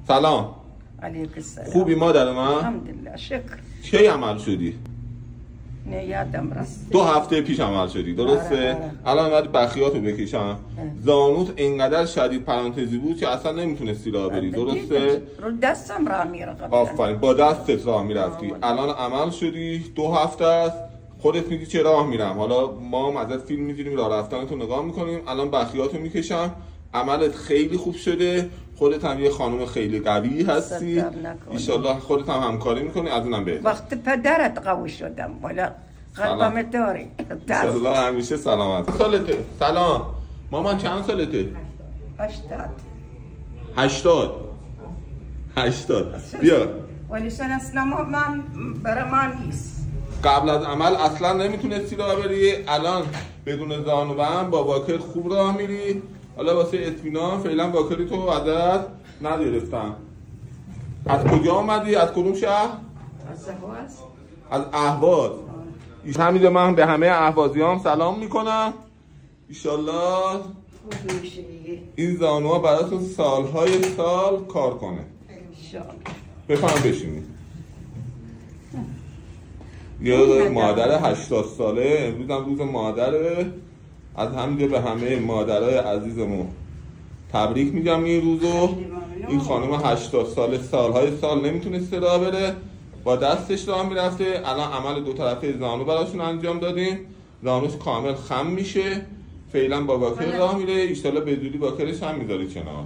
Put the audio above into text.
سلام. علیکم السلام. خوبی مادر من؟ الحمدلله شکر. کی عمل شدی؟ نه یادم رسید. 2 هفته پیش عمل شدی درسته؟ الان باید بخیاتو بکشم. زانوت اینقدر شدید پرانتزی بود که اصلا نمیتونستی راه بری درسته؟ رو دستم راه میرفتم. آفرین با دستت راه میرفتی. الان عمل شدی 2 هفته است. خودت میگی چه راه میرم. حالا ما هم ازت فیلم میگیریم راه رفتنتو نگاه میکنیم. الان بخیاتو میکشم. عملت خیلی خوب شده. خودت هم یه خانم خیلی قوی هستی. انشالله خودت هم همکاری میکنی. از اونم بهتر. وقت پدرت قوی شدم ولی قلبم داری. انشالله همیشه سلامت. سالته؟ سلام. مامان چند سالته؟ 80. بیا. ولی سن اصلا من برای من نیست. قبل از عمل اصلا نمیتونستی راه بری. الان بدون زانوبند با واکر خوب راه میری. حالا واسه اطمینان فعلا واکری تو ازت نگرفتم. از کجا اومدی؟ از کدوم شهر؟ از اهواز. حمید من به همه اهوازیام سلام میکنم. ایشالله این زانوها براتون سالهای سال کار کنه. بفهم بشینید. یه مادر 80 ساله امروز هم روز مادره. از همینجا به همه مادرای عزیزمون تبریک میگم این روزو. این خانم 80 ساله سالهای سال نمیتونسته راه بره، با دستش راه میرفته. الان عمل 2 طرفه زانو براشون انجام دادیم. زانوش کامل خم میشه. فعلا با واکر راه میره. ایشالا به زودی واکرش هم میذاری کنار.